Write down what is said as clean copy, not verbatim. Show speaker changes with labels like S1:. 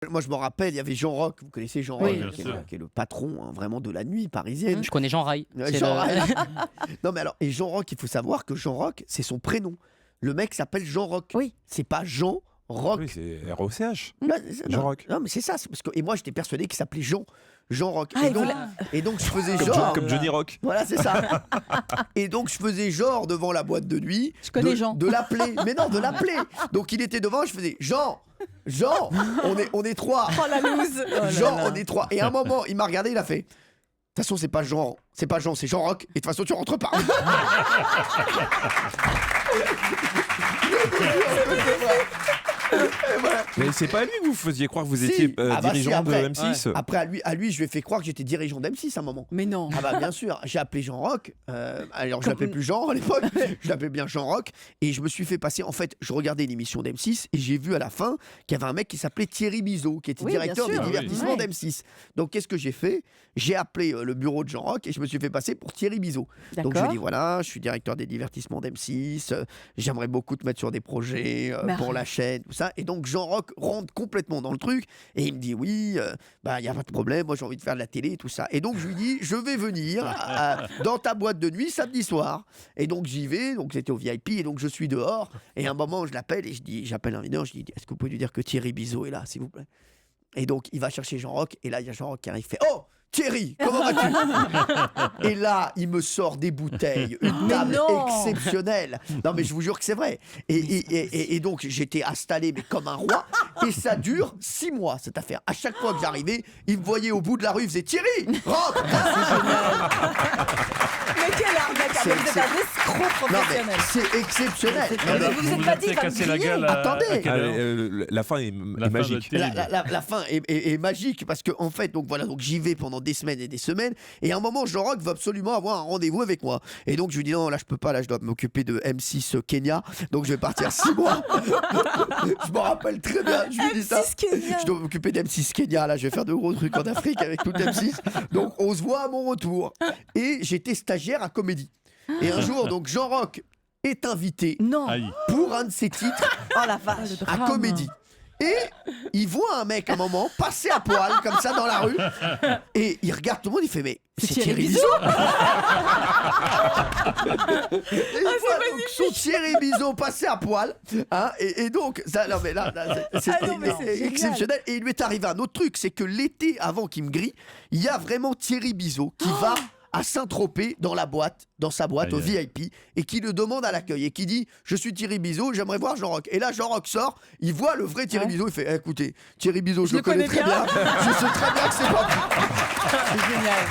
S1: moi, je me rappelle, il y avait Jean Rock, vous connaissez Jean
S2: Oui,
S1: Rock,
S2: bien
S1: qui est le patron vraiment de la nuit parisienne.
S3: Je connais Jean Rai.
S1: Jean Rock. Non, mais alors, et Jean Rock, il faut savoir que Jean Rock, c'est son prénom. Le mec s'appelle Jean Rock.
S2: Oui.
S1: C'est pas Jean Rock.
S4: Oui, c'est ROCH.
S1: Non,
S4: Jean Rock.
S1: Non, mais c'est ça. Parce que, et moi, j'étais persuadé qu'il s'appelait Jean Rock.
S2: Ah,
S1: Et donc, je faisais
S4: Comme,
S1: genre.
S4: comme Johnny Rock.
S1: Voilà, c'est ça. Et donc, je faisais genre devant la boîte de nuit.
S2: Je connais Jean.
S1: De l'appeler. Mais non, de l'appeler. Donc, il était devant, je faisais Jean, on est trois.
S2: Oh la loose.
S1: Jean, on est trois. Et à un moment, il m'a regardé, il a fait. De toute façon, c'est pas Jean, c'est Jean Rock. Et de toute façon, tu rentres pas.
S4: Mais c'est pas à lui que vous faisiez croire que vous étiez dirigeant de M6.
S1: Ouais. Après, à lui, je lui ai fait croire que j'étais dirigeant d'M6 à un moment.
S2: Mais non.
S1: Ah bah bien sûr, j'ai appelé Jean Rock. Alors je l'appelais plus Jean à l'époque, je l'appelais bien Jean Rock. Et je me suis fait passer. En fait, je regardais une émission d'M6 et j'ai vu à la fin qu'il y avait un mec qui s'appelait Thierry Bizot, qui était directeur des divertissements d'M6. Donc qu'est-ce que j'ai fait? J'ai appelé le bureau de Jean Rock et je me suis fait passer pour Thierry Bizot. Donc je lui ai dit voilà, je suis directeur des divertissements d'M6. J'aimerais beaucoup te mettre sur des projets pour la chaîne, tout ça. Et donc Jean Rock rentre complètement dans le truc et il me dit oui, il n'y a pas de problème, moi j'ai envie de faire de la télé, tout ça. Et donc je lui dis je vais venir dans ta boîte de nuit samedi soir. Et donc j'y vais, donc c'était au VIP et donc je suis dehors. Et à un moment je l'appelle et j'appelle un videur, je dis est-ce que vous pouvez lui dire que Thierry Bizot est là, s'il vous plaît? Et donc il va chercher Jean Rock et là il y a Jean Rock qui arrive, il fait oh Thierry, comment vas-tu? Et là, il me sort des bouteilles, une table exceptionnelle. Non, mais je vous jure que c'est vrai. Et donc, j'étais installé mais comme un roi. Et ça dure 6 mois, cette affaire. À chaque fois que j'arrivais, il me voyait au bout de la rue, il faisait Thierry, rentre.
S2: C'est génial. Mais quel arnaque, vous êtes un escroc professionnel.
S1: Non, mais c'est exceptionnel.
S2: Vous êtes pas dit
S5: cassé la gueule.
S1: Attendez.
S4: La fin est magique.
S1: La fin est magique parce que en fait, donc voilà, donc j'y vais pendant des semaines et des semaines. Et à un moment, Jean Rock veut absolument avoir un rendez-vous avec moi. Et donc je lui dis non, là je peux pas, là je dois m'occuper de M6 Kenya. Donc je vais partir 6 mois. Je me rappelle très bien. Je lui dis ça. Je dois m'occuper d'M6 Kenya. Là, je vais faire de gros trucs en Afrique avec tout M6. Donc on se voit à mon retour. Et j'étais stagiaire à Comédie. Et un jour, donc Jean Rock est invité pour un de ses titres à Comédie. Et il voit un mec à un moment passer à poil comme ça dans la rue et il regarde tout le monde, il fait mais c'est Thierry Bizot. Et il voit donc son Thierry Bizot passer à poil et donc ça, non mais là c'est exceptionnel. Et il lui est arrivé un autre truc, c'est que l'été avant qu'il me grille, il y a vraiment Thierry Bizot qui va à Saint-Tropez dans sa boîte au VIP et qui le demande à l'accueil et qui dit je suis Thierry Bizot, j'aimerais voir Jean Rock. Et là Jean Rock sort, il voit le vrai Thierry Bizot, il fait écoutez, Thierry Bizot je le connais très bien, je sais très bien que c'est pas.
S2: C'est génial.